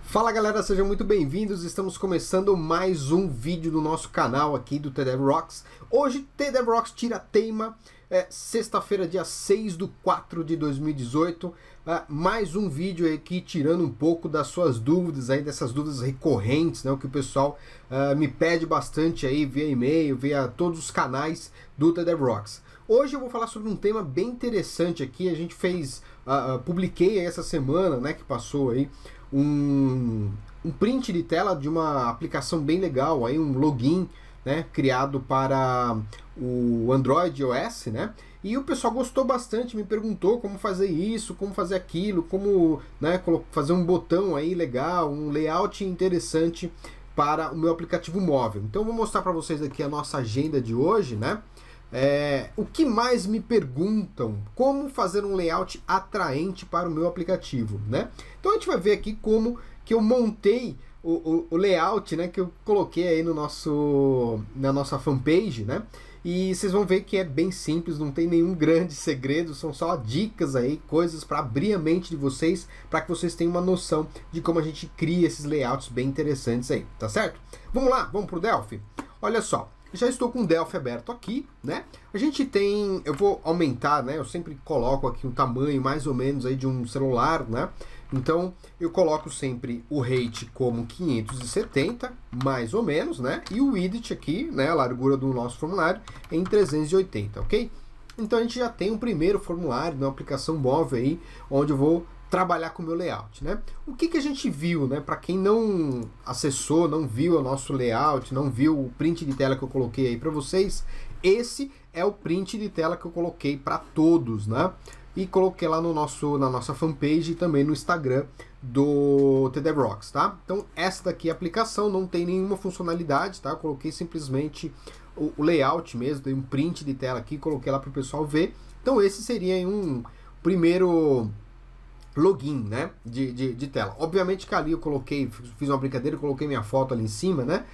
Fala galera, sejam muito bem-vindos, estamos começando mais um vídeo do nosso canal aqui do TDEV Rocks. Hoje TDEV Rocks tira teima, sexta-feira dia 6/4/2018, mais um vídeo aqui tirando um pouco das suas dúvidas aí, dessas dúvidas recorrentes, né, o que o pessoal me pede bastante aí via e-mail, via todos os canais do TDEV Rocks. Hoje eu vou falar sobre um tema bem interessante aqui, a gente fez, publiquei essa semana, né, que passou aí, um print de tela de uma aplicação bem legal, aí um login, né, criado para o Android OS, né, e o pessoal gostou bastante, me perguntou como fazer isso, como fazer aquilo, como, né, fazer um botão aí legal, um layout interessante para o meu aplicativo móvel. Então eu vou mostrar para vocês aqui a nossa agenda de hoje, né. O que mais me perguntam, como fazer um layout atraente para o meu aplicativo, né? Então a gente vai ver aqui como que eu montei o layout, né, que eu coloquei aí no na nossa fanpage, né? E vocês vão ver que é bem simples, não tem nenhum grande segredo, são só dicas aí, coisas para abrir a mente de vocês, para que vocês tenham uma noção de como a gente cria esses layouts bem interessantes aí, tá certo? Vamos lá, vamos pro Delphi? Olha só. Já estou com o Delphi aberto aqui, né? A gente tem, eu vou aumentar, né? Eu sempre coloco aqui um tamanho mais ou menos aí de um celular, né? Então eu coloco sempre o height como 570, mais ou menos, né? E o width aqui, né? A largura do nosso formulário em 380, ok? Então a gente já tem um primeiro formulário, uma aplicação móvel aí, onde eu vou trabalhar com o meu layout, né? O que a gente viu, né? Para quem não acessou, não viu o nosso layout, não viu o print de tela que eu coloquei aí para vocês, esse é o print de tela que eu coloquei para todos, né? E coloquei lá no na nossa fanpage e também no Instagram do TDEV Rocks, tá? Então essa daqui é a aplicação, não tem nenhuma funcionalidade, tá? Eu coloquei simplesmente o layout mesmo, dei um print de tela aqui, coloquei lá para o pessoal ver. Então esse seria um primeiro login, né, de tela. Obviamente que ali eu coloquei, fiz uma brincadeira, eu coloquei minha foto ali em cima, né,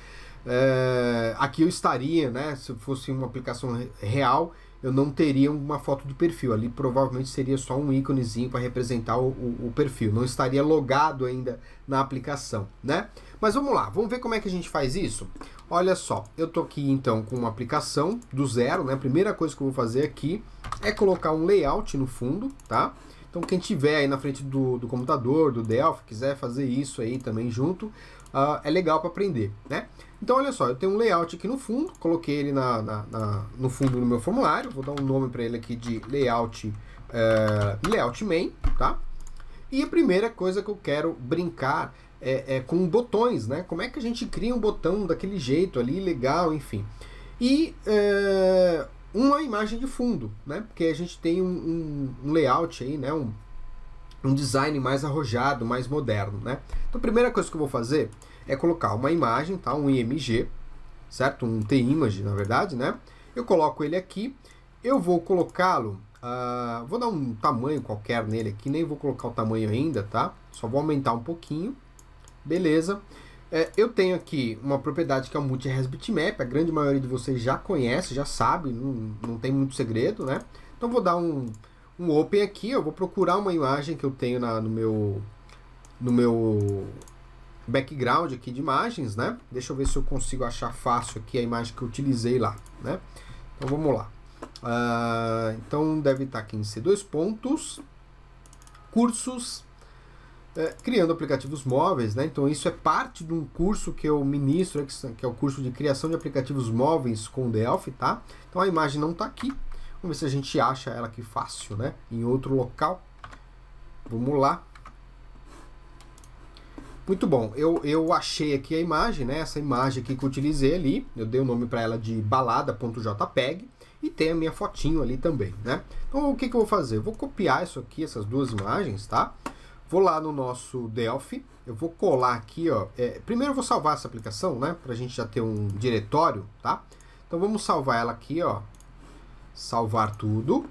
aqui eu estaria, né, se fosse uma aplicação real, eu não teria uma foto do perfil, ali provavelmente seria só um íconezinho para representar o perfil, não estaria logado ainda na aplicação, né. Mas vamos lá, vamos ver como é que a gente faz isso? Olha só, eu tô aqui então com uma aplicação do zero, né, a primeira coisa que eu vou fazer aqui é colocar um layout no fundo, tá? Então quem tiver aí na frente do computador, do Delphi, quiser fazer isso aí também junto, é legal para aprender, né? Então olha só, eu tenho um layout aqui no fundo, coloquei ele no fundo do meu formulário, vou dar um nome para ele aqui de layout, layout main, tá? E a primeira coisa que eu quero brincar é com botões, né? Como é que a gente cria um botão daquele jeito ali, legal, enfim. E uma imagem de fundo, né? Porque a gente tem um layout aí, né? Um design mais arrojado, mais moderno, né? Então a primeira coisa que eu vou fazer é colocar uma imagem, tá? Um IMG, certo? Um T-Image, na verdade, né? Eu coloco ele aqui, eu vou colocá-lo, vou dar um tamanho qualquer nele aqui, nem vou colocar o tamanho ainda, tá? Só vou aumentar um pouquinho, beleza? Eu tenho aqui uma propriedade que é o Multi-Res Bitmap, a grande maioria de vocês já conhece, já sabe, não tem muito segredo, né? Então vou dar um Open aqui, eu vou procurar uma imagem que eu tenho no meu background aqui de imagens, né? Deixa eu ver se eu consigo achar fácil aqui a imagem que eu utilizei lá, né? Então vamos lá. Então deve estar aqui em C2 pontos, cursos, criando aplicativos móveis, né? Então isso é parte de um curso que eu ministro, que é o curso de criação de aplicativos móveis com Delphi, tá? Então a imagem não está aqui, vamos ver se a gente acha ela aqui fácil, né? Em outro local, vamos lá. Muito bom, eu achei aqui a imagem, né? Essa imagem aqui que eu utilizei ali, eu dei o nome para ela de balada.jpg e tem a minha fotinho ali também, né? Então o que eu vou fazer? Eu vou copiar isso aqui, essas duas imagens, tá? Vou lá no nosso Delphi, eu vou colar aqui, ó. Primeiro eu vou salvar essa aplicação, né? Pra gente já ter um diretório, tá? Então vamos salvar ela aqui, ó. Salvar tudo.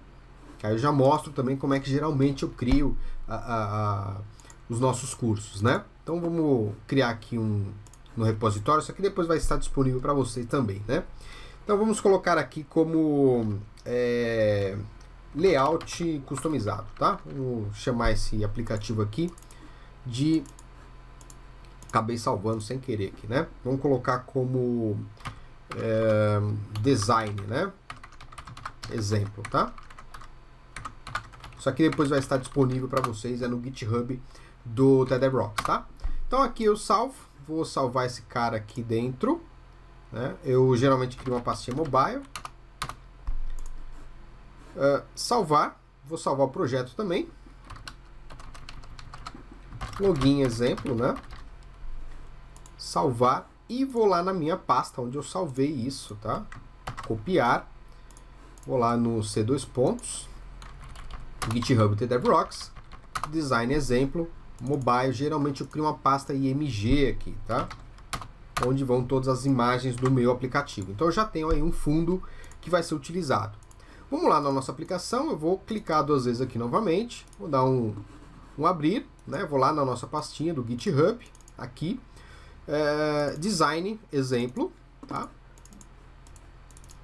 Que aí eu já mostro também como é que geralmente eu crio os nossos cursos, né? Então vamos criar aqui no repositório, isso aqui depois vai estar disponível para vocês também, né? Então vamos colocar aqui como layout customizado, tá? Vamos chamar esse aplicativo aqui de Acabei salvando sem querer aqui, né? Vamos colocar como design, né? Exemplo, tá? Isso aqui depois vai estar disponível para vocês no GitHub do TEDx, tá? Então aqui eu salvo, vou salvar esse cara aqui dentro, né? Eu geralmente crio uma pastinha mobile. Salvar, vou salvar o projeto também. Login exemplo, né? Salvar e vou lá na minha pasta onde eu salvei isso, tá? Copiar. Vou lá no C2 pontos, GitHub TEDx, design exemplo, mobile. Geralmente eu crio uma pasta IMG aqui, tá? Onde vão todas as imagens do meu aplicativo. Então eu já tenho aí um fundo que vai ser utilizado. Vamos lá na nossa aplicação, eu vou clicar 2 vezes aqui novamente, vou dar um abrir, né? Vou lá na nossa pastinha do GitHub, aqui, design exemplo, tá?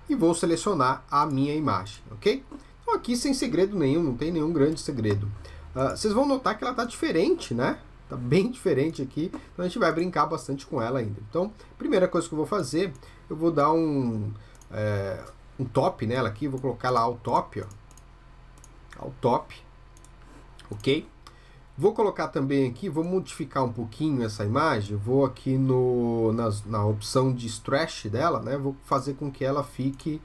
E vou selecionar a minha imagem, ok? Então aqui sem segredo nenhum, não tem nenhum grande segredo. Vocês vão notar que ela está diferente, né? Tá bem diferente aqui, então a gente vai brincar bastante com ela ainda. Então, primeira coisa que eu vou fazer, eu vou dar um top nela aqui, vou colocar lá ao top, ó. Ao top, ok? Vou colocar também aqui, vou modificar um pouquinho essa imagem, vou aqui na opção de stretch dela, né? Vou fazer com que ela fique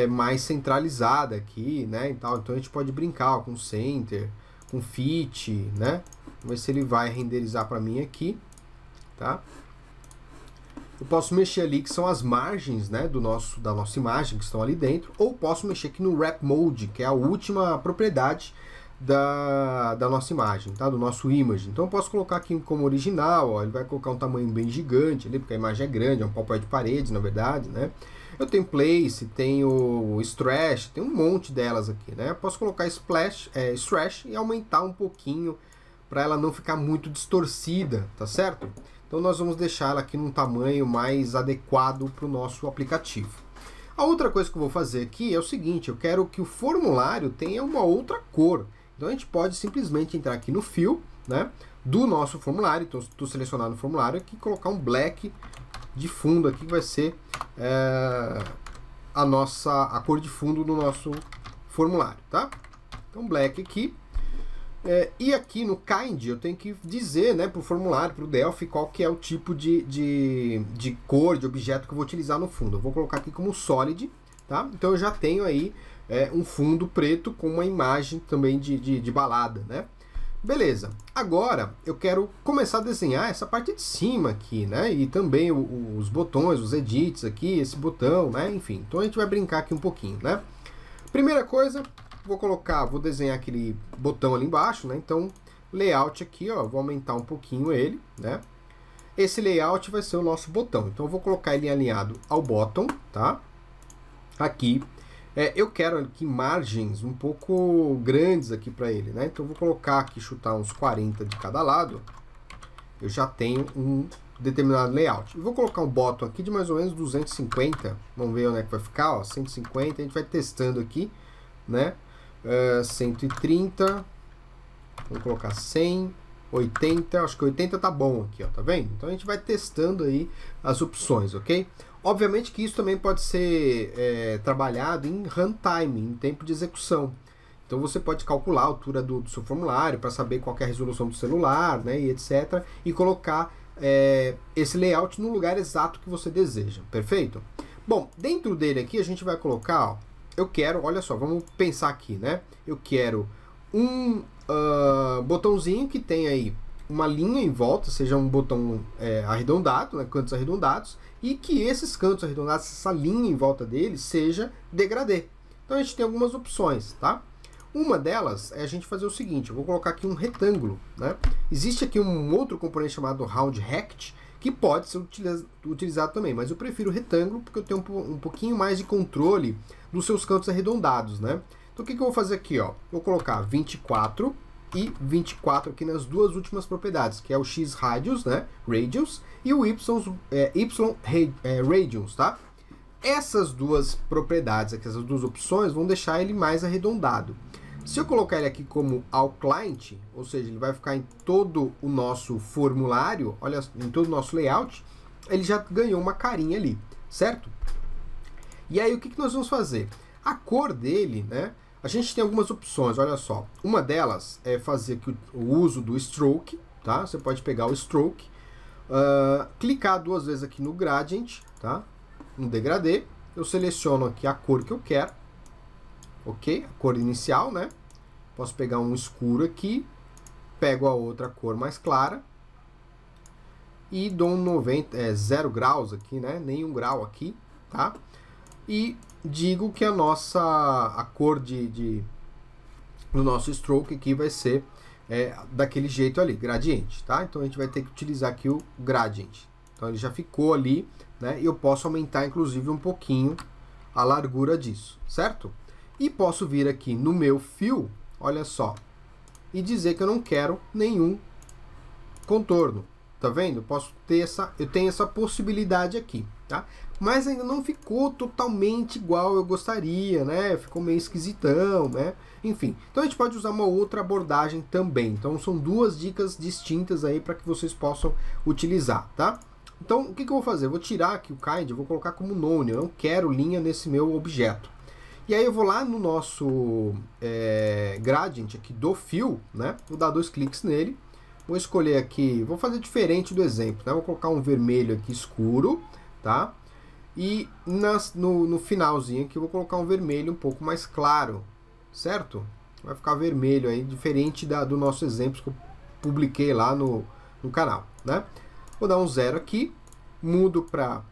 mais centralizada aqui, né? Então a gente pode brincar ó, com center, com fit, né? Vamos ver se ele vai renderizar para mim aqui, tá? Eu posso mexer ali que são as margens, né, da nossa imagem que estão ali dentro, ou posso mexer aqui no Wrap Mode, que é a última propriedade da nossa imagem, tá? Do nosso image. Então eu posso colocar aqui como original, ó, ele vai colocar um tamanho bem gigante ali, porque a imagem é grande, é um papel de parede, na verdade, né? Eu tenho place, tenho stretch, tem um monte delas aqui, né? Eu posso colocar stretch e aumentar um pouquinho para ela não ficar muito distorcida, tá certo? Então nós vamos deixar ela aqui num tamanho mais adequado para o nosso aplicativo. A outra coisa que eu vou fazer aqui é o seguinte, eu quero que o formulário tenha uma outra cor. Então a gente pode simplesmente entrar aqui no Fill, né, do nosso formulário. Então estou selecionando o formulário aqui, colocar um black de fundo aqui, que vai ser a cor de fundo do nosso formulário, tá? Então black aqui. E aqui no kind eu tenho que dizer, né, para o formulário, para o Delphi, qual que é o tipo de cor, de objeto que eu vou utilizar no fundo. Eu vou colocar aqui como solid, tá? Então eu já tenho aí um fundo preto com uma imagem também de balada, né? Beleza. Agora eu quero começar a desenhar essa parte de cima aqui, né? E também os botões, os edits aqui, esse botão, né? Enfim, então a gente vai brincar aqui um pouquinho, né? Primeira coisa, vou desenhar aquele botão ali embaixo, né? Então, layout aqui, ó, vou aumentar um pouquinho ele, né? Esse layout vai ser o nosso botão. Então, eu vou colocar ele alinhado ao bottom, tá? Aqui. Eu quero aqui margens um pouco grandes aqui para ele, né? Então, eu vou colocar aqui, chutar uns 40 de cada lado. Eu já tenho um determinado layout. Eu vou colocar um bottom aqui de mais ou menos 250. Vamos ver onde é que vai ficar, ó, 150. A gente vai testando aqui, né? 130, vou colocar 100, 80, acho que 80 tá bom aqui, ó, tá vendo? Então a gente vai testando aí as opções, ok? Obviamente que isso também pode ser trabalhado em runtime, em tempo de execução. Então você pode calcular a altura do seu formulário para saber qual que é a resolução do celular, né, e etc. E colocar esse layout no lugar exato que você deseja, perfeito? Bom, dentro dele aqui a gente vai colocar, ó, eu quero, olha só, vamos pensar aqui, né? Eu quero um botãozinho que tenha aí uma linha em volta, seja um botão arredondado, né, cantos arredondados, e que esses cantos arredondados, essa linha em volta dele, seja degradê. Então a gente tem algumas opções, tá? Uma delas é a gente fazer o seguinte, eu vou colocar aqui um retângulo, né? Existe aqui um outro componente chamado Round Rect, que pode ser utilizado também, mas eu prefiro retângulo porque eu tenho um pouquinho mais de controle dos seus cantos arredondados, né? Então o que eu vou fazer aqui, ó? Vou colocar 24 e 24 aqui nas duas últimas propriedades, que é o X radius, né? Radius, e o Y radius, tá? Essas duas propriedades aqui, essas duas opções, vão deixar ele mais arredondado. Se eu colocar ele aqui como ao client, ou seja, ele vai ficar em todo o nosso formulário, olha, em todo o nosso layout, ele já ganhou uma carinha ali, certo? E aí o que nós vamos fazer? A cor dele, né? A gente tem algumas opções, olha só. Uma delas é fazer aqui o uso do stroke, tá? Você pode pegar o stroke, clicar 2 vezes aqui no gradient, tá? No degradê, eu seleciono aqui a cor que eu quero, ok? A cor inicial, né? Posso pegar um escuro aqui, pego a outra cor mais clara e dou um 0 graus aqui, né? Nenhum grau aqui, tá? E digo que a cor do nosso stroke aqui vai ser daquele jeito ali, gradiente, tá? Então a gente vai ter que utilizar aqui o gradient. Então ele já ficou ali, né? E eu posso aumentar inclusive um pouquinho a largura disso, certo? E posso vir aqui no meu fill, olha só, e dizer que eu não quero nenhum contorno. Tá vendo? Eu tenho essa possibilidade aqui, tá? Mas ainda não ficou totalmente igual eu gostaria, né? Ficou meio esquisitão, né? Enfim, então a gente pode usar uma outra abordagem também. Então são 2 dicas distintas aí para que vocês possam utilizar, tá? Então o que eu vou fazer? Eu vou tirar aqui o kind, eu vou colocar como none, eu não quero linha nesse meu objeto. E aí eu vou lá no nosso gradient aqui do fill, né? Vou dar 2 cliques nele. Vou escolher aqui, vou fazer diferente do exemplo, né? Vou colocar um vermelho aqui escuro, tá? E no finalzinho aqui eu vou colocar um vermelho um pouco mais claro, certo? Vai ficar vermelho aí, diferente do nosso exemplo que eu publiquei lá no canal, né? Vou dar um 0 aqui, mudo para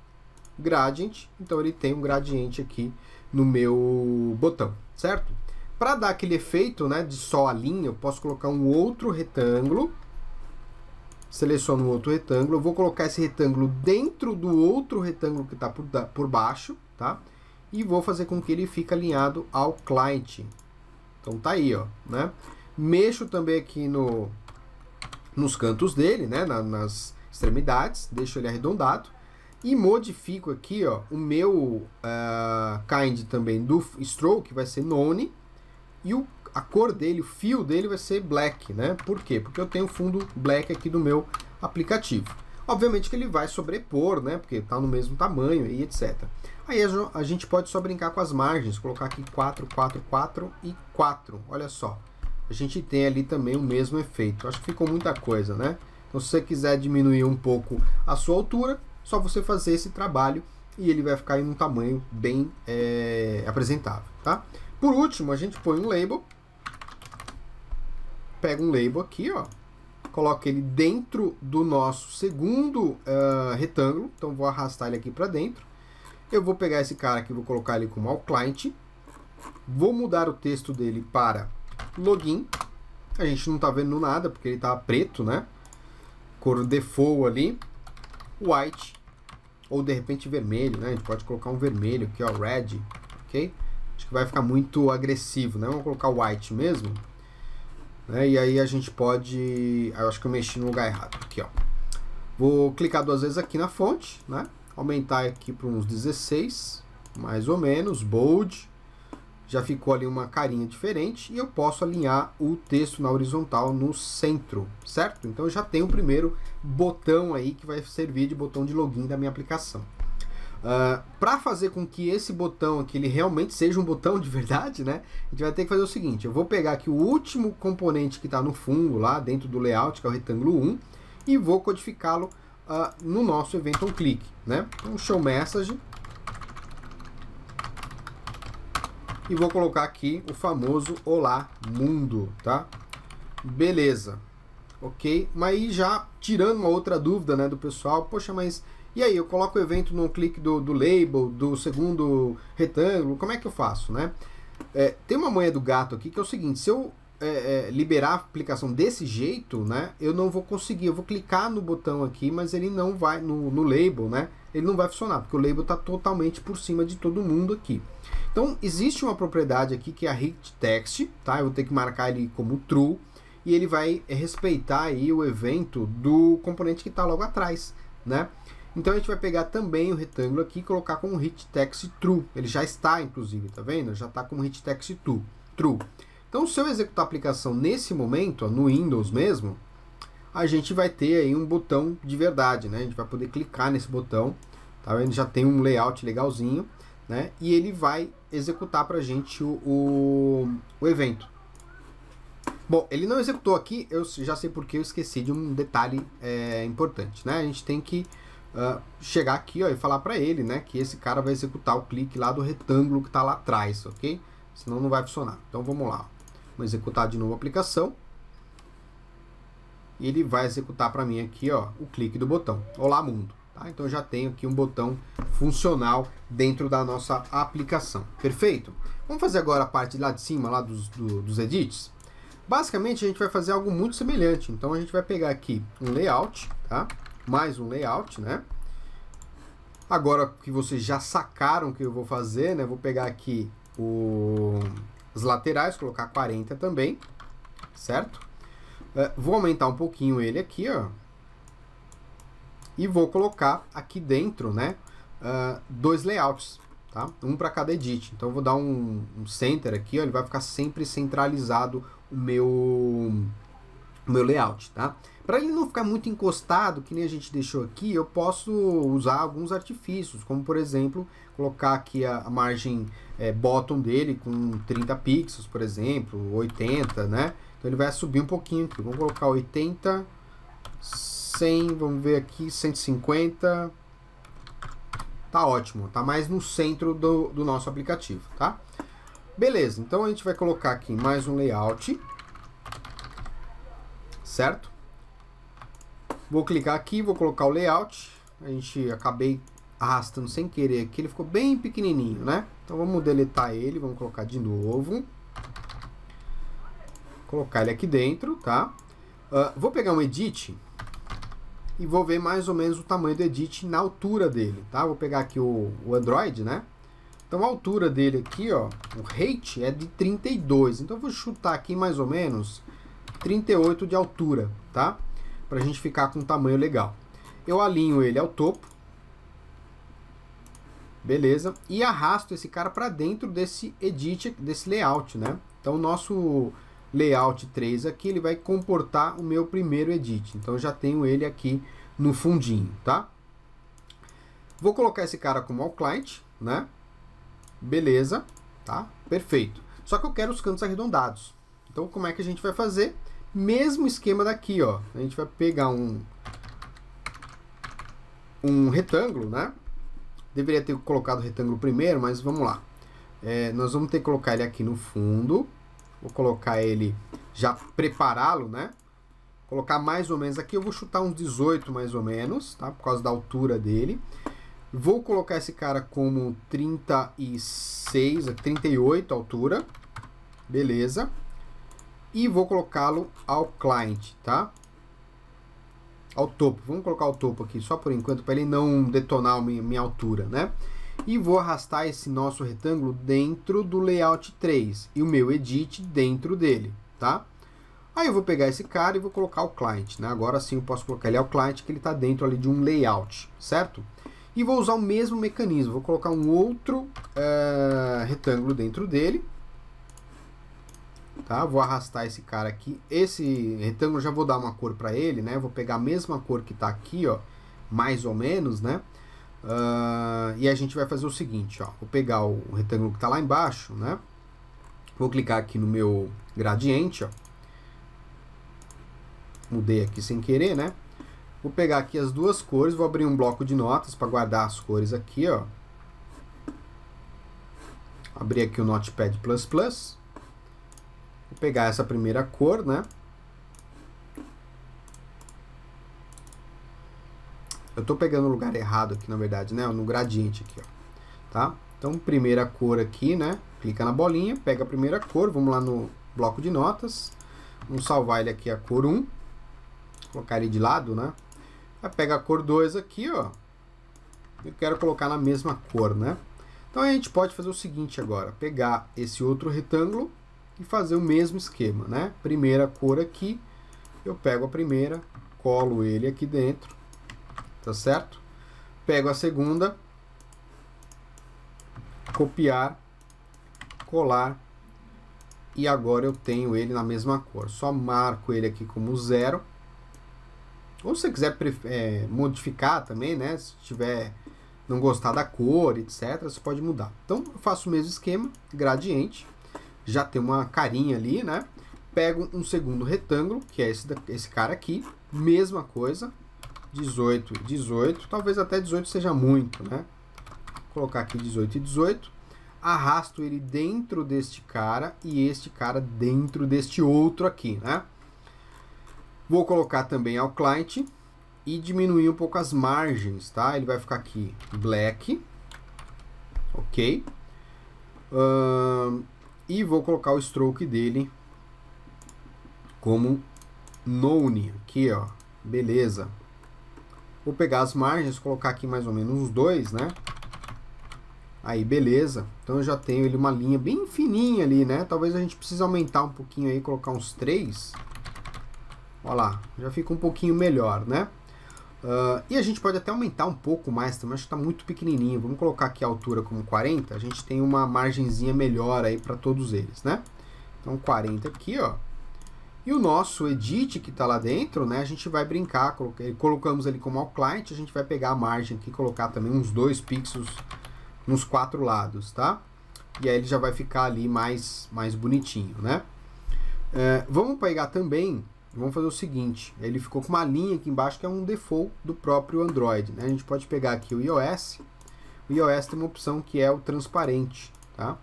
gradient, então ele tem um gradiente aqui no meu botão, certo? Para dar aquele efeito, né, de só a linha, eu posso colocar um outro retângulo. Seleciono um outro retângulo, eu vou colocar esse retângulo dentro do outro retângulo que está por baixo, tá? E vou fazer com que ele fique alinhado ao client. Então tá aí, ó, né? Mexo também aqui nos cantos dele, né? Nas extremidades, deixo ele arredondado. E modifico aqui, ó, o meu kind também do stroke vai ser none. E a cor dele, o fio dele vai ser black, né? Por quê? Porque eu tenho fundo black aqui do meu aplicativo. Obviamente que ele vai sobrepor, né? Porque está no mesmo tamanho e etc. Aí a gente pode só brincar com as margens, colocar aqui 4, 4, 4 e 4. Olha só, a gente tem ali também o mesmo efeito. Acho que ficou muita coisa, né? Então se você quiser diminuir um pouco a sua altura, só você fazer esse trabalho e ele vai ficar em um tamanho bem apresentável, tá? Por último, a gente põe um label. Pega um label aqui, ó. Coloca ele dentro do nosso segundo retângulo. Então, vou arrastar ele aqui para dentro. Eu vou pegar esse cara aqui, vou colocar ele como ao client. Vou mudar o texto dele para login. A gente não está vendo nada, porque ele está preto, né? Cor default ali. White. Ou, de repente, vermelho, né? A gente pode colocar um vermelho aqui, ó. Red. Ok? Acho que vai ficar muito agressivo, né? Vamos colocar white mesmo. Né? E aí a gente pode... Eu acho que eu mexi no lugar errado. Aqui, ó. Vou clicar 2 vezes aqui na fonte, né? Aumentar aqui para uns 16, mais ou menos. Bold. Já ficou ali uma carinha diferente. E eu posso alinhar o texto na horizontal no centro, certo? Então eu já tenho o primeiro botão aí que vai servir de botão de login da minha aplicação. Para fazer com que esse botão aqui ele realmente seja um botão de verdade, né? A gente vai ter que fazer o seguinte: eu vou pegar aqui o último componente que está no fundo, lá dentro do layout, que é o retângulo 1, e vou codificá-lo no nosso event onClick, né? Então, show message. E vou colocar aqui o famoso Olá Mundo, tá? Beleza. Ok? Mas aí já tirando uma outra dúvida, né, do pessoal, poxa, mas e aí, eu coloco o evento no clique do label, do segundo retângulo, como é que eu faço, né? Tem uma manha do gato aqui que é o seguinte: se eu liberar a aplicação desse jeito, né, eu não vou conseguir, eu vou clicar no botão aqui, mas ele não vai, no label, né, ele não vai funcionar, porque o label está totalmente por cima de todo mundo aqui. Então, existe uma propriedade aqui que é a hit text, tá? Eu vou ter que marcar ele como true, e ele vai respeitar aí o evento do componente que está logo atrás, né? Então a gente vai pegar também o retângulo aqui e colocar como hit text true. Ele já está, inclusive, tá vendo? Já está como hit text true. Então, se eu executar a aplicação nesse momento, ó, no Windows mesmo, a gente vai ter aí um botão de verdade, né? A gente vai poder clicar nesse botão, tá vendo? Já tem um layout legalzinho, né? E ele vai executar para a gente o evento. Bom, ele não executou aqui, eu já sei porque eu esqueci de um detalhe importante, né? A gente tem que chegar aqui, ó, e falar para ele, né, que esse cara vai executar o clique lá do retângulo que está lá atrás, ok? Senão não vai funcionar. Então vamos lá, vamos executar de novo a aplicação. E ele vai executar para mim aqui, ó, o clique do botão. Olá, mundo. Tá? Então eu já tenho aqui um botão funcional dentro da nossa aplicação. Perfeito? Vamos fazer agora a parte lá de cima, lá dos edits. Basicamente a gente vai fazer algo muito semelhante. Então a gente vai pegar aqui um layout, tá? Mais um layout, né? Agora que vocês já sacaram o que eu vou fazer, né? Vou pegar aqui as laterais, colocar 40 também, certo? Vou aumentar um pouquinho ele aqui, ó. E vou colocar aqui dentro, né? Dois layouts, tá? Um para cada edit. Então eu vou dar um center aqui, ó. Ele vai ficar sempre centralizado o meu layout, tá? Para ele não ficar muito encostado, que nem a gente deixou aqui, eu posso usar alguns artifícios, como por exemplo, colocar aqui a margem bottom dele com 30 pixels, por exemplo, 80, né? Então ele vai subir um pouquinho aqui. Vamos colocar 80, 100, vamos ver aqui, 150. Tá ótimo, tá mais no centro do nosso aplicativo, tá? Beleza, então a gente vai colocar aqui mais um layout, certo? Vou clicar aqui, vou colocar o layout. A gente acabei arrastando sem querer aqui, ele ficou bem pequenininho, né? Então vamos deletar ele, vamos colocar de novo. Colocar ele aqui dentro, tá? Vou pegar um edit e vou ver mais ou menos o tamanho do edit na altura dele, tá? Vou pegar aqui o Android, né? Então a altura dele aqui, ó, o height é de 32. Então eu vou chutar aqui mais ou menos 38 de altura, tá? Pra gente ficar com um tamanho legal. Eu alinho ele ao topo. Beleza? E arrasto esse cara para dentro desse edit, desse layout, né? Então o nosso layout 3 aqui, ele vai comportar o meu primeiro edit. Então eu já tenho ele aqui no fundinho, tá? Vou colocar esse cara como all client, né? Beleza, tá? Perfeito. Só que eu quero os cantos arredondados. Então como é que a gente vai fazer? Mesmo esquema daqui, ó. A gente vai pegar um retângulo, né? Deveria ter colocado o retângulo primeiro, mas vamos lá. Nós vamos ter que colocar ele aqui no fundo. Vou colocar ele, já prepará-lo, né? Colocar mais ou menos aqui, eu vou chutar uns 18 mais ou menos, tá? Por causa da altura dele. Vou colocar esse cara como 36, 38 altura. Beleza. E vou colocá-lo ao client, tá? Ao topo. Vamos colocar o topo aqui só por enquanto, para ele não detonar a minha altura, né? E vou arrastar esse nosso retângulo dentro do layout 3 e o meu edit dentro dele, tá? Aí eu vou pegar esse cara e vou colocar o client, né? Agora sim eu posso colocar ele ao client, que ele está dentro ali de um layout, certo? E vou usar o mesmo mecanismo, vou colocar um outro retângulo dentro dele, tá? Vou arrastar esse cara aqui, esse retângulo já vou dar uma cor para ele, né? Vou pegar a mesma cor que está aqui, ó, mais ou menos, né? E a gente vai fazer o seguinte, ó, vou pegar o retângulo que está lá embaixo, né? Vou clicar aqui no meu gradiente, ó. Mudei aqui sem querer, né? Vou pegar aqui as duas cores, vou abrir um bloco de notas para guardar as cores aqui, ó. Abrir aqui o Notepad++. Vou pegar essa primeira cor, né? Eu tô pegando o lugar errado aqui, na verdade, né? No gradiente aqui, ó. Tá? Então, primeira cor aqui, né? Clica na bolinha, pega a primeira cor, vamos lá no bloco de notas. Vamos salvar ele aqui a cor 1. Colocar ele de lado, né? Aí pega a cor 2 aqui, ó. Eu quero colocar na mesma cor, né? Então a gente pode fazer o seguinte agora. Pegar esse outro retângulo e fazer o mesmo esquema, né? Primeira cor aqui. Eu pego a primeira, colo ele aqui dentro. Tá certo? Pego a segunda. Copiar. Colar. e agora eu tenho ele na mesma cor. Só marco ele aqui como 0. Ou se você quiser modificar também, né? Se tiver não gostar da cor, etc, você pode mudar. Então eu faço o mesmo esquema, gradiente, já tem uma carinha ali, né? Pego um segundo retângulo, que é esse cara aqui, mesma coisa, 18 e 18, talvez até 18 seja muito, né? Vou colocar aqui 18 e 18, arrasto ele dentro deste cara e este cara dentro deste outro aqui, né? Vou colocar também ao client e diminuir um pouco as margens, tá? Ele vai ficar aqui black, ok? E vou colocar o stroke dele como none, aqui, ó, beleza. Vou pegar as margens, colocar aqui mais ou menos uns 2, né? Aí, beleza. Então eu já tenho ele uma linha bem fininha ali, né? Talvez a gente precise aumentar um pouquinho aí, colocar uns 3. Olha lá, já fica um pouquinho melhor, né? E a gente pode até aumentar um pouco mais também, acho que está muito pequenininho. Vamos colocar aqui a altura como 40, a gente tem uma margenzinha melhor aí para todos eles, né? Então 40 aqui, ó. E o nosso edit que está lá dentro, né? A gente vai brincar, colocamos ele como all client, a gente vai pegar a margem aqui e colocar também uns 2 pixels nos 4 lados, tá? E aí ele já vai ficar ali mais bonitinho, né? Vamos pegar também... Vamos fazer o seguinte, ele ficou com uma linha aqui embaixo que é um default do próprio Android, né? A gente pode pegar aqui o iOS. O iOS tem uma opção que é o transparente, tá?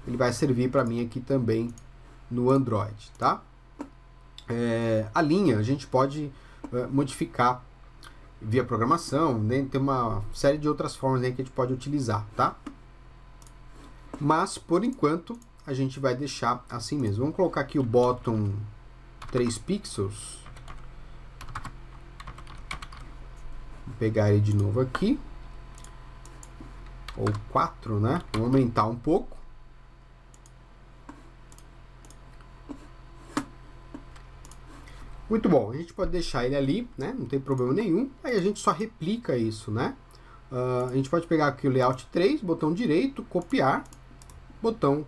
Ele vai servir para mim aqui também no Android, tá? A linha a gente pode modificar via programação, né? Tem uma série de outras formas aí que a gente pode utilizar, tá? Mas, por enquanto, a gente vai deixar assim mesmo. Vamos colocar aqui o bottom 3 pixels. Vou pegar ele de novo aqui. Ou 4, né? Vou aumentar um pouco. Muito bom, a gente pode deixar ele ali, né? Não tem problema nenhum. Aí a gente só replica isso, né? A gente pode pegar aqui o layout 3, botão direito, copiar, botão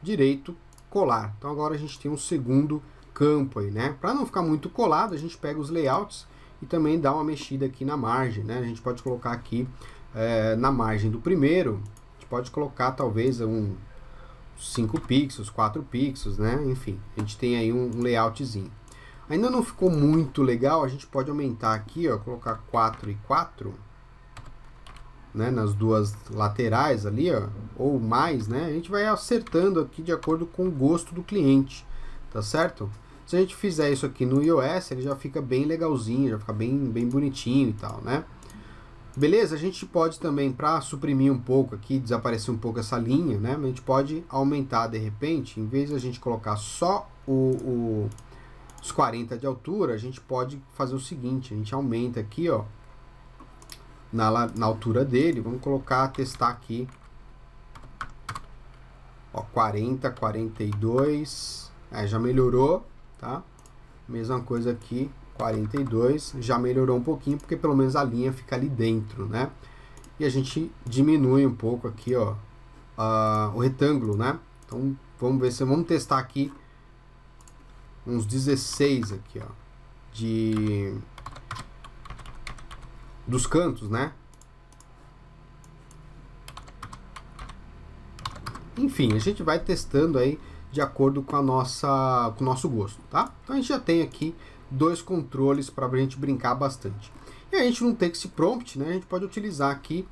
direito, colar. Então agora a gente tem um segundo campo aí, né? Para não ficar muito colado, a gente pega os layouts e também dá uma mexida aqui na margem, né? A gente pode colocar aqui na margem do primeiro, a gente pode colocar talvez 5 pixels, 4 pixels, né? Enfim, a gente tem aí um layoutzinho. Ainda não ficou muito legal, a gente pode aumentar aqui, ó, colocar 4 e 4, né, nas duas laterais ali, ó, ou mais, né? A gente vai acertando aqui de acordo com o gosto do cliente, tá certo? Se a gente fizer isso aqui no iOS, ele já fica bem legalzinho, já fica bem bonitinho e tal, né? Beleza? A gente pode também, para suprimir um pouco aqui, desaparecer um pouco essa linha, né? A gente pode aumentar de repente, em vez de a gente colocar só os 40 de altura, a gente pode fazer o seguinte, a gente aumenta aqui, ó, na altura dele, vamos colocar, testar aqui, ó, 40, 42, já melhorou, tá? Mesma coisa aqui, 42, já melhorou um pouquinho, porque pelo menos a linha fica ali dentro, né? E a gente diminui um pouco aqui, ó, o retângulo, né? Então, vamos ver se vamos testar aqui uns 16 aqui, ó, dos cantos, né? Enfim, a gente vai testando aí de acordo com com o nosso gosto, tá? Então a gente já tem aqui 2 controles para a gente brincar bastante. E a gente no text prompt, né? A gente pode utilizar aqui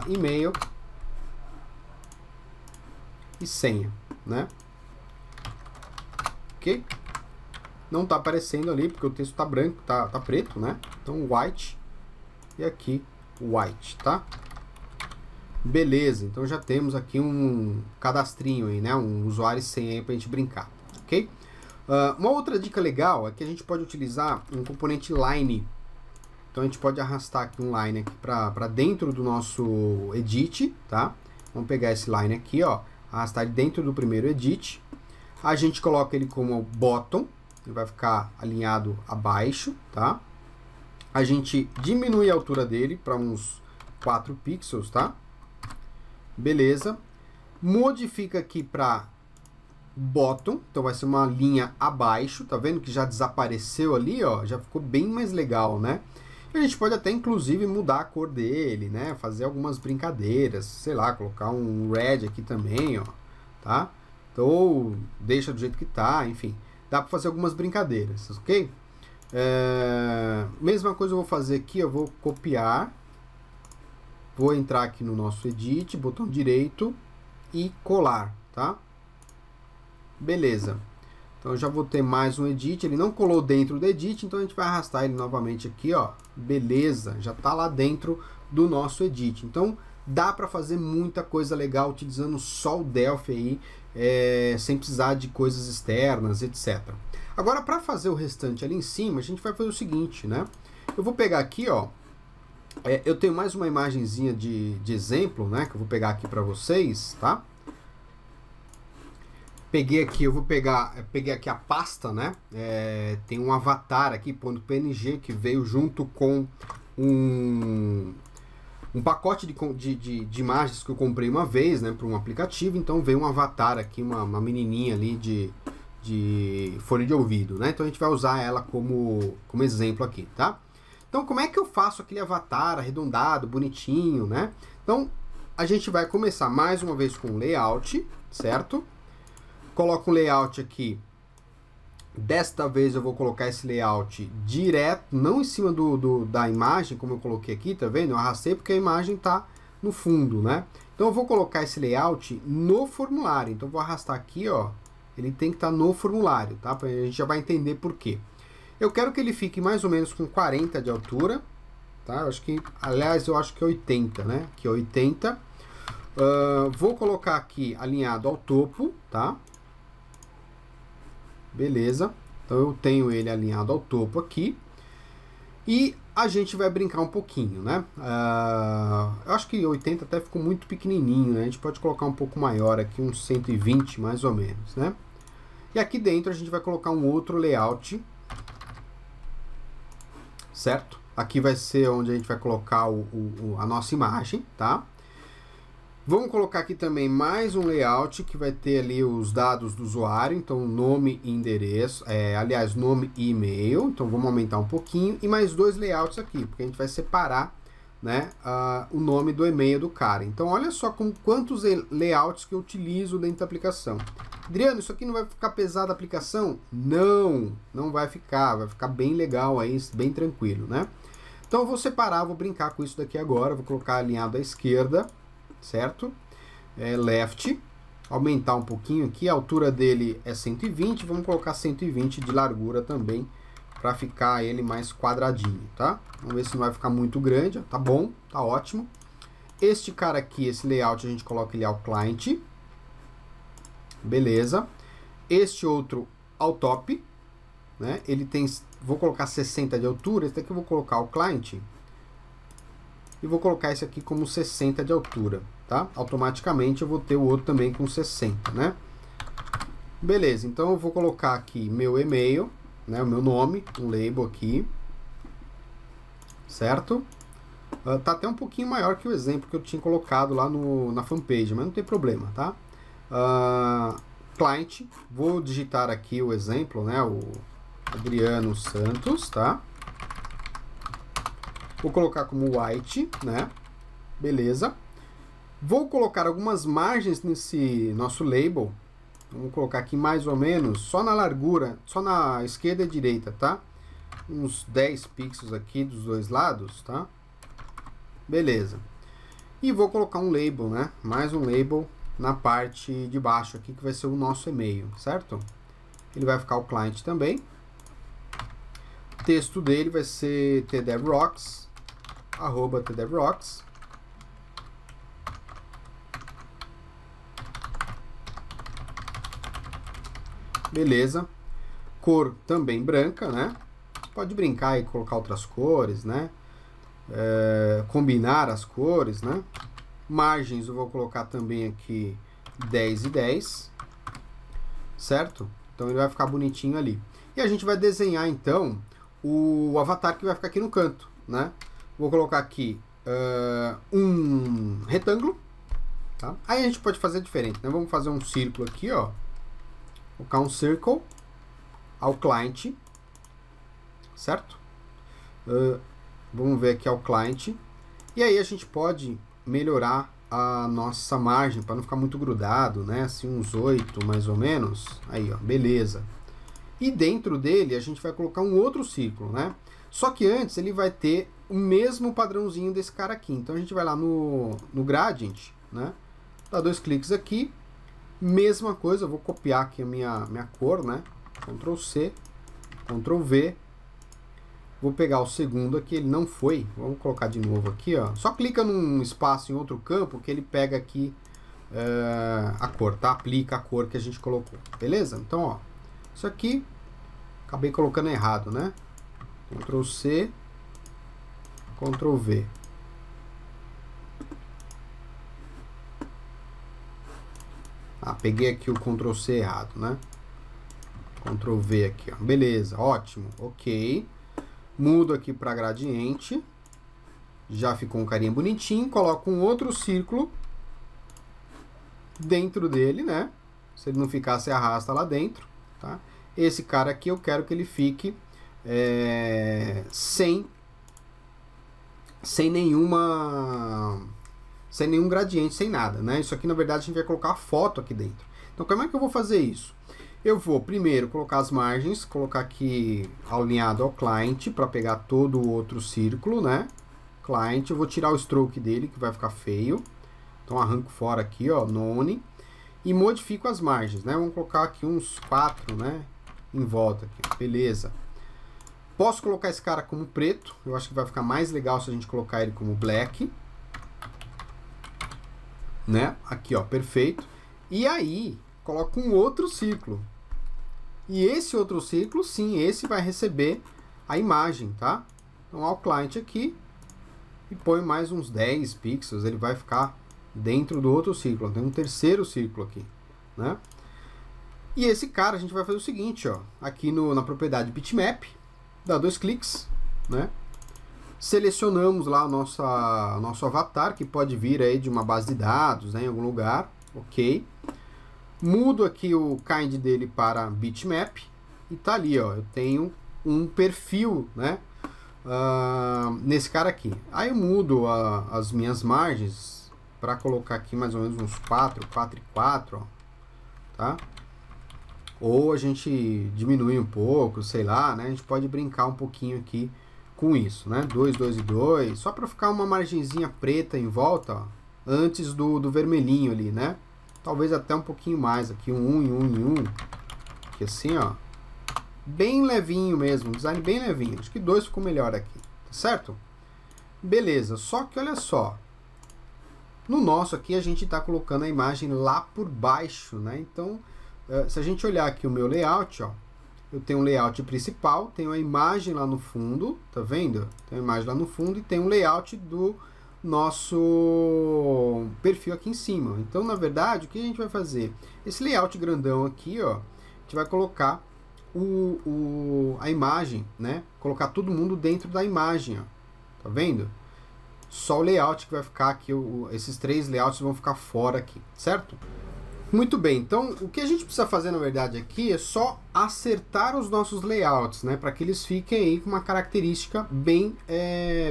e-mail e senha, né? Ok? Não está aparecendo ali porque o texto está branco, tá preto, né? Então white e aqui white, tá? Beleza, então já temos aqui um cadastrinho aí, né? Um usuário e senha aí para a gente brincar, ok? Uma outra dica legal é que a gente pode utilizar um componente line. Então a gente pode arrastar aqui um line aqui para dentro do nosso edit, tá? Vamos pegar esse line aqui, ó, arrastar ele dentro do primeiro edit. A gente coloca ele como bottom, ele vai ficar alinhado abaixo, tá? A gente diminui a altura dele para uns 4 pixels, tá? Beleza. Modifica aqui para bottom, então vai ser uma linha abaixo, tá vendo que já desapareceu ali, ó, já ficou bem mais legal, né? A gente pode até inclusive mudar a cor dele, né? Fazer algumas brincadeiras, sei lá, colocar um red aqui também, ó, tá? Então, ou deixa do jeito que tá, enfim, dá para fazer algumas brincadeiras, ok? Mesma coisa eu vou fazer aqui, eu vou copiar, vou entrar aqui no nosso edit, botão direito e colar, tá? Beleza. Então eu já vou ter mais um edit, ele não colou dentro do edit, então a gente vai arrastar ele novamente aqui, ó. Beleza, já tá lá dentro do nosso edit. Então dá para fazer muita coisa legal utilizando só o Delphi aí, sem precisar de coisas externas, etc. Agora para fazer o restante ali em cima, a gente vai fazer o seguinte, né? Eu vou pegar aqui, ó, eu tenho mais uma imagenzinha de exemplo, né, que eu vou pegar aqui para vocês, tá? Peguei aqui, peguei aqui a pasta, né? Tem um avatar aqui, .png, que veio junto com um pacote de imagens que eu comprei uma vez, né, para um aplicativo. Então veio um avatar aqui, uma menininha ali de fone de ouvido, né? Então a gente vai usar ela como exemplo aqui, tá? Então como é que eu faço aquele avatar arredondado, bonitinho, né? Então a gente vai começar mais uma vez com layout, certo? Coloco um layout aqui. Desta vez eu vou colocar esse layout direto, não em cima da imagem, como eu coloquei aqui, tá vendo? Eu arrastei porque a imagem tá no fundo, né? Então eu vou colocar esse layout no formulário. Então eu vou arrastar aqui, ó. Ele tem que estar no formulário, tá? A gente já vai entender por quê. Eu quero que ele fique mais ou menos com 40 de altura, tá? Eu acho que, aliás, eu acho que é 80, né? Aqui é 80. Vou colocar aqui alinhado ao topo, tá? Beleza, então eu tenho ele alinhado ao topo aqui. E a gente vai brincar um pouquinho, né? Eu acho que 80 até ficou muito pequenininho, né? A gente pode colocar um pouco maior aqui, uns 120 mais ou menos, né? E aqui dentro a gente vai colocar um outro layout, certo? Aqui vai ser onde a gente vai colocar a nossa imagem, tá? Vamos colocar aqui também mais um layout que vai ter ali os dados do usuário, então nome e endereço, aliás, nome e e-mail, então vamos aumentar um pouquinho, e mais dois layouts aqui, porque a gente vai separar, né, o nome do e-mail do cara. Então olha só com quantos layouts que eu utilizo dentro da aplicação. Adriano, isso aqui não vai ficar pesado a aplicação? Não, não vai ficar bem legal aí, bem tranquilo, né? Então eu vou separar, vou brincar com isso daqui agora, vou colocar alinhado à esquerda, certo? Left, aumentar um pouquinho aqui, a altura dele é 120, vamos colocar 120 de largura também, para ficar ele mais quadradinho, tá? Vamos ver se não vai ficar muito grande, tá bom, tá ótimo. Este cara aqui, esse layout, a gente coloca ele ao client, beleza. Este outro ao top, né? Ele tem, vou colocar 60 de altura, esse daqui eu vou colocar ao client, e vou colocar esse aqui como 60 de altura, tá? Automaticamente eu vou ter o outro também com 60, né? Beleza, então eu vou colocar aqui meu e-mail, né, o meu nome, um label aqui, certo? Tá até um pouquinho maior que o exemplo que eu tinha colocado lá na fanpage, mas não tem problema, tá? Client, vou digitar aqui o exemplo, né, o Adriano Santos, tá? Vou colocar como white, né? Beleza. Vou colocar algumas margens nesse nosso label. Vamos colocar aqui mais ou menos, só na largura, só na esquerda e direita, tá? Uns 10 pixels aqui dos dois lados, tá? Beleza. E vou colocar um label, né? Mais um label na parte de baixo aqui, que vai ser o nosso e-mail, certo? Ele vai ficar o client também. O texto dele vai ser tdevrocks, @tdevrocks. Beleza. Cor também branca, né? Pode brincar e colocar outras cores, né? Combinar as cores, né? Margens eu vou colocar também aqui 10 e 10, certo? Então ele vai ficar bonitinho ali. E a gente vai desenhar então o avatar que vai ficar aqui no canto, né? Vou colocar aqui um retângulo, tá? Aí a gente pode fazer diferente, né? Vamos fazer um círculo aqui, ó. colocar um circle ao client, certo? Vamos ver aqui ao client. E aí a gente pode melhorar a nossa margem para não ficar muito grudado, né? Assim, uns 8 mais ou menos. Aí, ó, beleza. E dentro dele a gente vai colocar um outro círculo, né? Só que antes ele vai ter o mesmo padrãozinho desse cara aqui. Então a gente vai lá no gradient, né? Dá 2 cliques aqui. Mesma coisa, eu vou copiar aqui a minha cor, né? Ctrl C, Ctrl V. Vou pegar o segundo aqui, ele não foi. Vamos colocar de novo aqui, ó. Só clica num espaço em outro campo que ele pega aqui a cor, tá? Aplica a cor que a gente colocou, beleza? Então, ó, isso aqui, acabei colocando errado, né? Ctrl C, Ctrl V. Peguei aqui o Ctrl C errado, né? Ctrl V aqui, ó. Beleza, ótimo, ok. Mudo aqui para gradiente. Já ficou um carinha bonitinho. Coloco um outro círculo dentro dele, né? Se ele não ficar, você arrasta lá dentro, tá? Esse cara aqui eu quero que ele fique sem nenhum gradiente, sem nada, né? Isso aqui, na verdade, a gente vai colocar a foto aqui dentro. Então, como é que eu vou fazer isso? Eu vou primeiro colocar as margens, colocar aqui alinhado ao client para pegar todo o outro círculo, né? Client, eu vou tirar o stroke dele, que vai ficar feio. Então, arranco fora aqui, ó, none. E modifico as margens, né? Vamos colocar aqui uns 4, né? Em volta aqui, beleza. Posso colocar esse cara como preto. Eu acho que vai ficar mais legal se a gente colocar ele como black. Né? Aqui, ó, perfeito. E aí, coloco um outro círculo. E esse outro círculo, sim, esse vai receber a imagem, tá? Então, ao client aqui, e põe mais uns 10 pixels, ele vai ficar dentro do outro círculo. Tem um terceiro círculo aqui, né? E esse cara, a gente vai fazer o seguinte, ó. Aqui na propriedade bitmap, dá 2 cliques, né? Selecionamos lá o nosso avatar, que pode vir aí de uma base de dados, né, em algum lugar, ok. Mudo aqui o kind dele para bitmap e tá ali, ó, eu tenho um perfil, né, nesse cara aqui. Aí eu mudo as minhas margens para colocar aqui mais ou menos uns 4 e 4, ó, tá? Ou a gente diminui um pouco, sei lá, né, a gente pode brincar um pouquinho aqui com isso, né? 2, 2 e 2, só para ficar uma margenzinha preta em volta, ó, antes do vermelhinho ali, né? Talvez até um pouquinho mais aqui, um e um, que assim, ó, bem levinho mesmo, design bem levinho. Acho que 2 ficou melhor aqui, tá certo? Beleza, só que olha só, no nosso aqui a gente está colocando a imagem lá por baixo, né? Então, se a gente olhar aqui o meu layout, ó, eu tenho um layout principal, tenho a imagem lá no fundo, tá vendo? Tem a imagem lá no fundo e tem um layout do nosso perfil aqui em cima. Então, na verdade, o que a gente vai fazer? Esse layout grandão aqui, ó, a gente vai colocar a imagem, né? Colocar todo mundo dentro da imagem, ó. Tá vendo? Só o layout que vai ficar aqui, esses 3 layouts vão ficar fora aqui, certo? Muito bem, então o que a gente precisa fazer na verdade aqui é só acertar os nossos layouts, né, para que eles fiquem aí com uma característica bem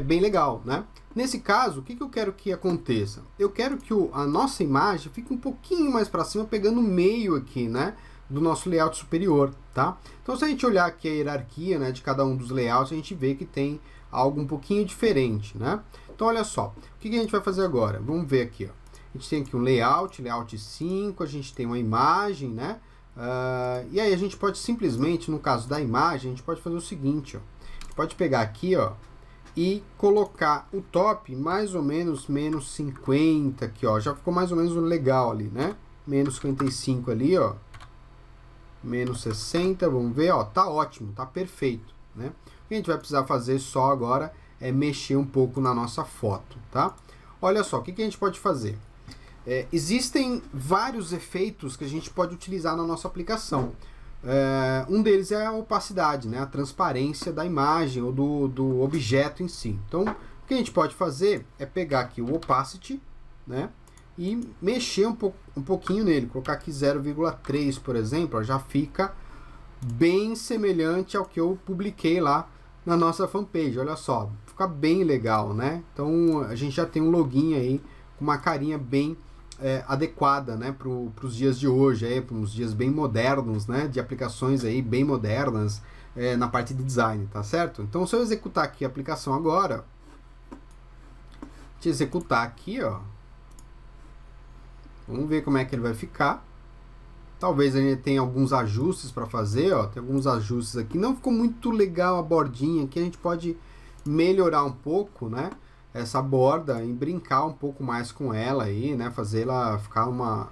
legal, né? Nesse caso, o que eu quero que aconteça? Eu quero que a nossa imagem fique um pouquinho mais para cima, pegando o meio aqui, né, do nosso layout superior, tá? Então se a gente olhar aqui a hierarquia, né, de cada um dos layouts, a gente vê que tem algo um pouquinho diferente, né? Então olha só, o que a gente vai fazer agora? Vamos ver aqui, ó. A gente tem aqui um layout 5, a gente tem uma imagem, né? E aí a gente pode simplesmente, no caso da imagem, a gente pode fazer o seguinte, ó. A gente pode pegar aqui, ó, e colocar o top mais ou menos menos 50 aqui, ó. Já ficou mais ou menos legal ali, né? Menos 55 ali, ó. Menos 60, vamos ver, ó. Tá ótimo, tá perfeito, né? O que a gente vai precisar fazer só agora é mexer um pouco na nossa foto, tá? Olha só, o que a gente pode fazer? Existem vários efeitos que a gente pode utilizar na nossa aplicação. Um deles é a opacidade, né? A transparência da imagem ou do objeto em si. Então, o que a gente pode fazer é pegar aqui o opacity, né? e mexer um pouquinho nele, colocar aqui 0,3, por exemplo, ó, já fica bem semelhante ao que eu publiquei lá na nossa fanpage. Olha só, fica bem legal, né? Então a gente já tem um login aí com uma carinha bem adequada, né, para os dias de hoje, para uns dias bem modernos, né, de aplicações aí bem modernas na parte de design, tá certo? Então se eu executar aqui a aplicação agora, de executar aqui, ó, vamos ver como é que ele vai ficar. Talvez ele tenha alguns ajustes para fazer, ó, tem alguns ajustes aqui. Não ficou muito legal a bordinha aqui, a gente pode melhorar um pouco, né, essa borda e brincar um pouco mais com ela aí, né, fazer ela ficar uma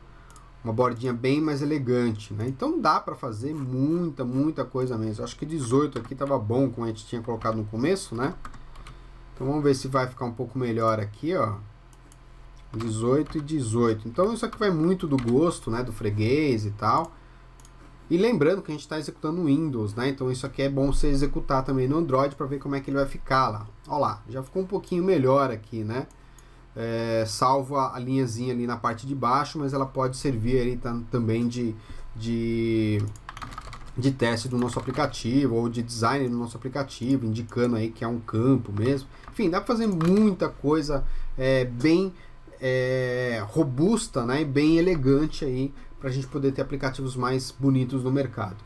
bordinha bem mais elegante, né? Então dá para fazer muita coisa mesmo. Acho que 18 aqui tava bom, como a gente tinha colocado no começo, né? Então vamos ver se vai ficar um pouco melhor aqui, ó. 18 e 18. Então isso aqui vai muito do gosto, né, do freguês e tal. E lembrando que a gente está executando no Windows, né? Então isso aqui é bom você executar também no Android para ver como é que ele vai ficar lá. Olha lá, já ficou um pouquinho melhor aqui, né? Salvo a linhazinha ali na parte de baixo, mas ela pode servir aí também de teste do nosso aplicativo ou de design do nosso aplicativo, indicando aí que é um campo mesmo. Enfim, dá para fazer muita coisa bem robusta, né, e bem elegante aí para a gente poder ter aplicativos mais bonitos no mercado.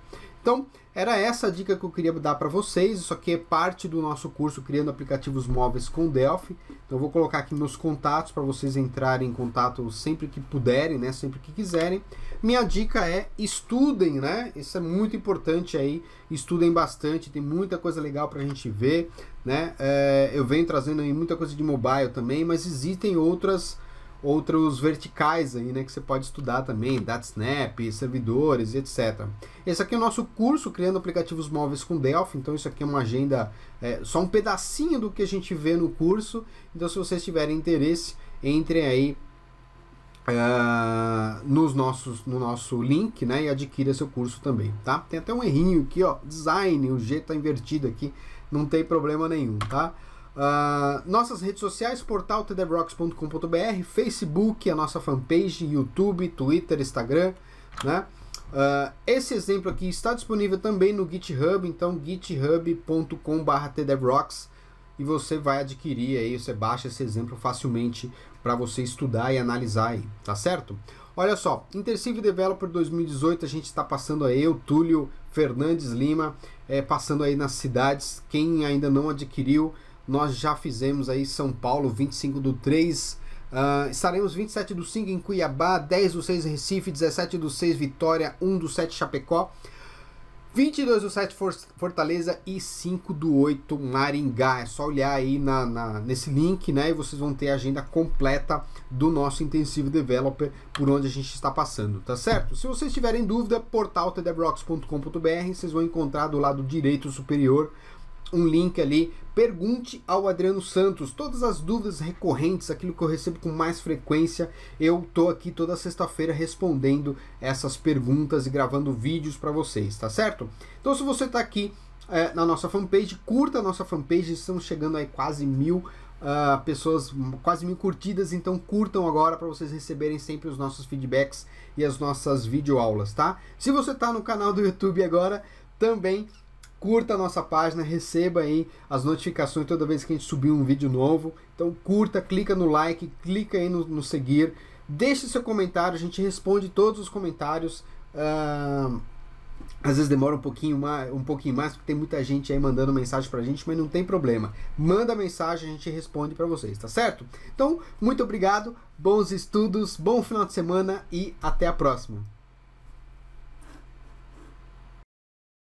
Então, era essa a dica que eu queria dar para vocês. Isso aqui é parte do nosso curso Criando Aplicativos Móveis com Delphi. Então, eu vou colocar aqui meus contatos para vocês entrarem em contato sempre que puderem, né, sempre que quiserem. Minha dica é estudem, né? Isso é muito importante aí. Estudem bastante, tem muita coisa legal para a gente ver, né? Eu venho trazendo aí muita coisa de mobile também, mas existem outros verticais aí, né, que você pode estudar também, DataSnap, servidores, etc. Esse aqui é o nosso curso Criando Aplicativos Móveis com Delphi. Então isso aqui é uma agenda, só um pedacinho do que a gente vê no curso. Então se vocês tiverem interesse, entrem aí no nosso link, né, e adquira seu curso também, tá? Tem até um errinho aqui, ó, design, o G tá invertido aqui, não tem problema nenhum, tá? Nossas redes sociais, portal tdevrocks.com.br, Facebook, a nossa fanpage, YouTube, Twitter, Instagram, né? Esse exemplo aqui está disponível também no GitHub, então github.com/tdevrocks, e você vai adquirir aí, você baixa esse exemplo facilmente para você estudar e analisar aí, tá certo? Olha só, Intensive Developer 2018, a gente está passando aí, o Túlio Fernandes Lima, passando aí nas cidades. Quem ainda não adquiriu, nós já fizemos aí São Paulo, 25/3, estaremos 27/5 em Cuiabá, 10/6 em Recife, 17/6 Vitória, 1/7 Chapecó, 22/7 Fortaleza e 5/8 Maringá. É só olhar aí nesse link, né, e vocês vão ter a agenda completa do nosso Intensive Developer, por onde a gente está passando, tá certo? Se vocês tiverem dúvida, portal tdevrocks.com.br, vocês vão encontrar do lado direito superior um link ali, pergunte ao Adriano Santos, todas as dúvidas recorrentes, aquilo que eu recebo com mais frequência, eu tô aqui toda sexta-feira respondendo essas perguntas e gravando vídeos para vocês, tá certo? Então se você tá aqui na nossa fanpage, curta a nossa fanpage, estamos chegando aí quase 1000 pessoas, quase 1000 curtidas, então curtam agora para vocês receberem sempre os nossos feedbacks e as nossas videoaulas, tá? Se você tá no canal do YouTube agora, também curta a nossa página, receba aí as notificações toda vez que a gente subir um vídeo novo. Então curta, clica no like, clica aí no seguir, deixe seu comentário, a gente responde todos os comentários. Às vezes demora um pouquinho mais, porque tem muita gente aí mandando mensagem pra gente, mas não tem problema. Manda mensagem, a gente responde pra vocês, tá certo? Então, muito obrigado, bons estudos, bom final de semana e até a próxima.